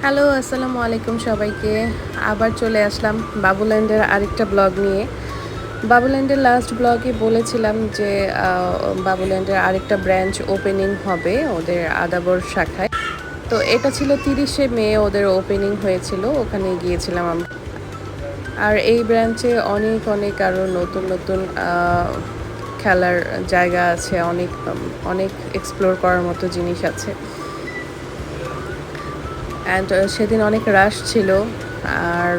Hello, আসসালামু আলাইকুম সবাইকে। আবার চলে আসলাম বাবুল্যান্ডের আরেকটা ব্লগ নিয়ে। বাবুল্যান্ডের লাস্ট ব্লগে বলেছিলাম যে বাবুল্যান্ডের আরেকটা ব্রাঞ্চ ওপেনিং হবে ওদের আদাবর শাখায়। তো এটা ছিল 30শে মে ওদের ওপেনিং হয়েছিল, ওখানে গিয়েছিলাম আমরা। আর এই ব্রাঞ্চে অনেক অনেক আরও নতুন নতুন খেলার জায়গা আছে, অনেক অনেক এক্সপ্লোর করার মতো জিনিস আছে। অ্যান্ড সেদিন অনেক রাশ ছিল, আর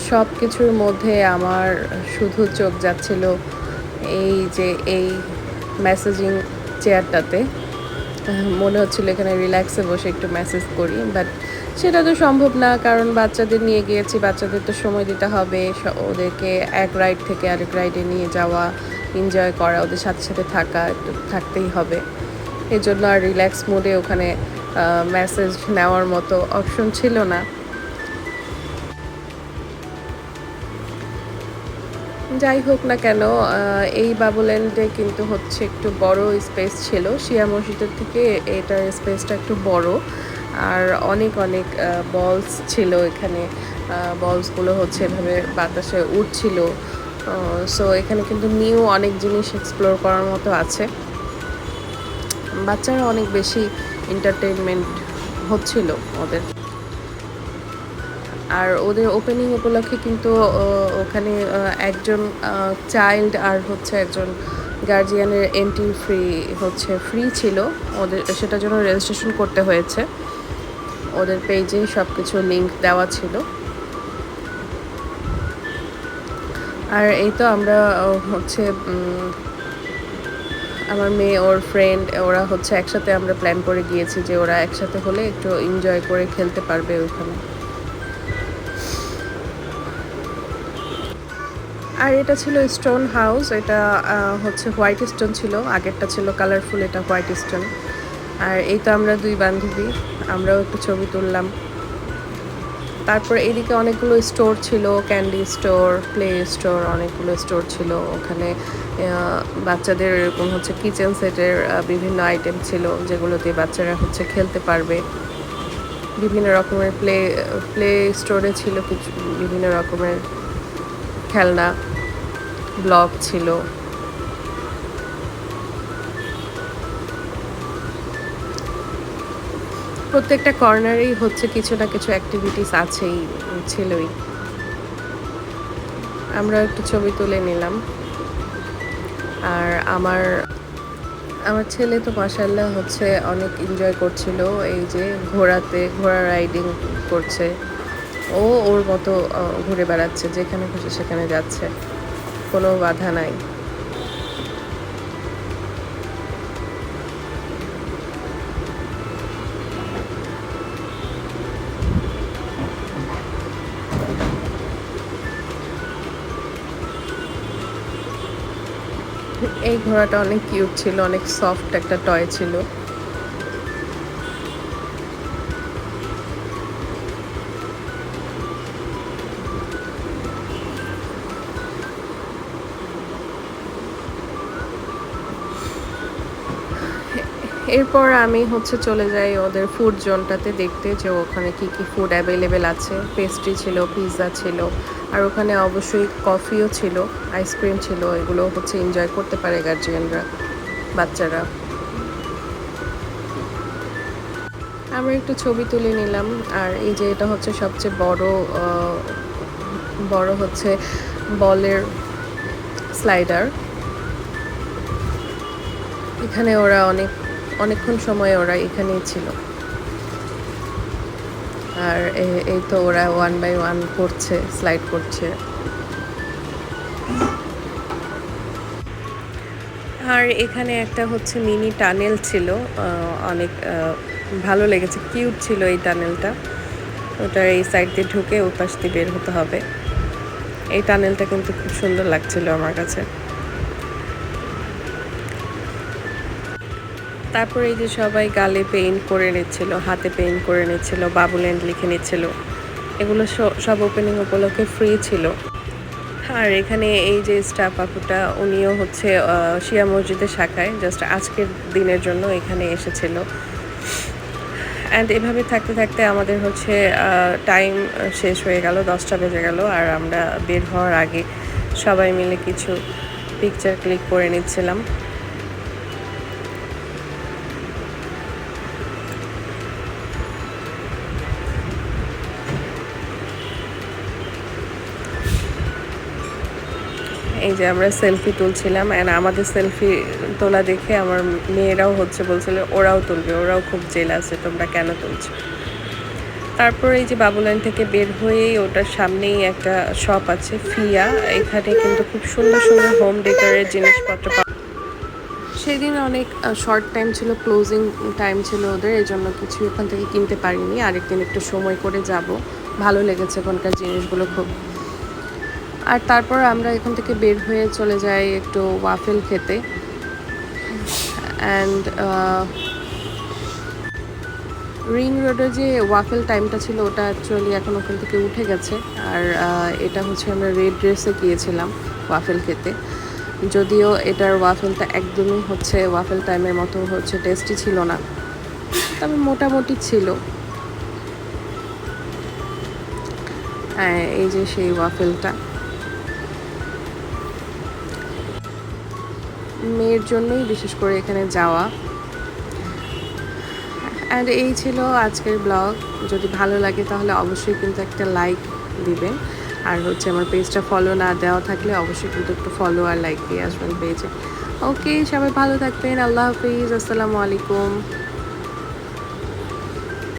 সব কিছুর মধ্যে আমার শুধু চোখ যাচ্ছিল এই মেসেজিং চেয়ারটাতে। মনে হচ্ছিল এখানে রিল্যাক্সে বসে একটু মেসেজ করি, বাট সেটা তো সম্ভব না, কারণ বাচ্চাদের নিয়ে গিয়েছি, বাচ্চাদের তো সময় দিতে হবে, ওদেরকে এক রাইড থেকে আরেক রাইডে নিয়ে যাওয়া, এনজয় করা, ওদের সাথে সাথে থাকা একটু থাকতেই হবে। এই জন্য আর রিল্যাক্স মোডে ওখানে মেসেজ নেওয়ার মতো অপশন ছিল না। যাই হোক না কেন, এই বাবুল্যান্ডে কিন্তু হচ্ছে একটু বড় স্পেস ছিল, শিয়া মসজিদের থেকে এটার স্পেসটা একটু বড়। আর অনেক অনেক বলস ছিল এখানে, বলসগুলো হচ্ছে এভাবে বাতাসে উঠছিল। সো এখানে কিন্তু নিউ অনেক জিনিস এক্সপ্লোর করার মতো আছে। বাচ্চারা অনেক বেশি এন্টারটেইনমেন্ট হচ্ছিল ওদের। আর ওদের ওপেনিং উপলক্ষে কিন্তু ওখানে একজন চাইল্ড আর হচ্ছে একজন গার্জিয়ানের এন্ট্রি ফ্রি ছিল ওদের, সেটার জন্য রেজিস্ট্রেশন করতে হয়েছে। ওদের পেজে সব কিছু লিঙ্ক দেওয়া ছিল। আর এই তো আমরা হচ্ছে আমার মেয়ে, ওর ফ্রেন্ড, ওরা হচ্ছে একসাথে আমরা প্ল্যান করে গিয়েছি যে ওরা একসাথে হলে একটু এনজয় করে খেলতে পারবে ওইখানে। আর এটা ছিল স্টোন হাউস, এটা হচ্ছে হোয়াইট স্টোন ছিল, আগেরটা ছিল কালারফুল, এটা হোয়াইট স্টোন। আর এই তো আমরা দুই বান্ধবী, আমরাও একটু ছবি তুললাম। তারপর এদিকে অনেকগুলো স্টোর ছিল, ক্যান্ডি স্টোর, প্লে স্টোর, অনেকগুলো স্টোর ছিল ওখানে। বাচ্চাদের এরকম হচ্ছে কিচেন সেটের বিভিন্ন আইটেম ছিল, যেগুলো দিয়ে বাচ্চারা হচ্ছে খেলতে পারবে। বিভিন্ন রকমের প্লে স্টোরে ছিল কিছু বিভিন্ন রকমের খেলনা, ব্লক ছিল। প্রত্যেকটা কর্নারেই হচ্ছে কিছু না কিছু অ্যাক্টিভিটিস আছেই, ছিলই। আমরা একটু ছবি তুলে নিলাম। আর আমার আমার ছেলে তো মাশাআল্লাহ হচ্ছে অনেক এনজয় করছিল, এই যে ঘোড়া রাইডিং করছে। ও ওর মতো ঘুরে বেড়াচ্ছে, যেখানে খুশি সেখানে যাচ্ছে, কোনো বাধা নাই। এই ঘোড়াটা অনেক কিউট ছিল, অনেক সফট একটা টয় ছিল। এরপর আমি হচ্ছে চলে যাই ওদের ফুড জোনটাতে দেখতে, যে ওখানে কি কি ফুড অ্যাভেলেবেল আছে। পেস্ট্রি ছিল, পিৎজা ছিল, আর ওখানে অবশ্যই কফিও ছিল, আইসক্রিম ছিল। এগুলো হচ্ছে এনজয় করতে পারে গার্জিয়ানরা, বাচ্চারা। আমরা একটু ছবি তুলে নিলাম। আর এই যে এটা হচ্ছে সবচেয়ে বড় হচ্ছে বলের স্লাইডার। এখানে ওরা অনেকক্ষণ সময় ওরা এখানেই ছিল। আর এই তো ওরা 1 বাই 1 করছে, স্লাইড করছে। আর এখানে একটা হচ্ছে মিনি টানেল ছিল, অনেক ভালো লেগেছে, কিউট ছিল এই টানেলটা। ওটার এই সাইড দিয়ে ঢুকে ওই পাশ দিয়ে বের হতে হবে। এই টানেলটা কিন্তু খুব সুন্দর লাগছিল আমার কাছে। তারপরে এই যে সবাই গালে পেইন্ট করে নিচ্ছিল, হাতে পেইন্ট করে নিচ্ছিল, বাবুল্যান্ড লিখে নিচ্ছিল। এগুলো সব ওপেনিং উপলক্ষে ফ্রি ছিল। আর এখানে এই যে স্টাফ আপুটা, উনিও হচ্ছে শিয়া মসজিদের শাখায় জাস্ট আজকের দিনের জন্য এখানে এসেছিল। অ্যান্ড এভাবে থাকতে থাকতে আমাদের হচ্ছে টাইম শেষ হয়ে গেল, 10টা বেজে গেল। আর আমরা বের হওয়ার আগে সবাই মিলে কিছু পিকচার ক্লিক করে নিচ্ছিলাম। এই যে আমরা সেলফি তুলছিলাম, অ্যান্ড আমাদের সেলফি তোলা দেখে আমার মেয়েরাও হচ্ছে বলছিল ওরাও তুলবে, ওরাও খুব জেলাসে, তোমরা কেন তুলছো। তারপর এই যে বাবুল্যান্ড থেকে বের হয়েই ওটার সামনেই একটা শপ আছে ফিয়া, এখানে কিন্তু খুব সুন্দর সুন্দর হোম ডেকোরের জিনিসপত্র সেদিন অনেক শর্ট টাইম ছিল, ক্লোজিং টাইম ছিল ওদের, এই জন্য কিছু ওখান থেকে কিনতে পারিনি। আরেকদিন একটু সময় করে যাব, ভালো লেগেছে ওখানকার জিনিসগুলো খুব। আর তারপর আমরা এখান থেকে বের হয়ে চলে যাই একটু ওয়াফেল খেতে। অ্যান্ড রিং রোডের যে ওয়াফেল টাইমটা ছিল ওটা অ্যাকচুয়ালি এখন ওখান থেকে উঠে গেছে। আর এটা হচ্ছে আমরা রেড ড্রেসে গিয়েছিলাম ওয়াফেল খেতে, যদিও এটার ওয়াফেলটা একদমই হচ্ছে ওয়াফেল টাইমের মতো হচ্ছে টেস্টি ছিল না, তবে মোটামুটি ছিল। হ্যাঁ, এই যে সেই ওয়াফেলটা মেয়ের জন্যই বিশেষ করে এখানে যাওয়া। অ্যান্ড এই ছিল আজকের ব্লগ। যদি ভালো লাগে তাহলে অবশ্যই কিন্তু একটা লাইক দিবেন, আর হচ্ছে আমার পেজটা ফলো না দেওয়া থাকলে অবশ্যই কিন্তু একটু ফলো আর লাইক দিয়ে আসবেন পেজে। ওকে, সবাই ভালো থাকবেন, আল্লাহ হাফিজ, আসসালামু আলাইকুম।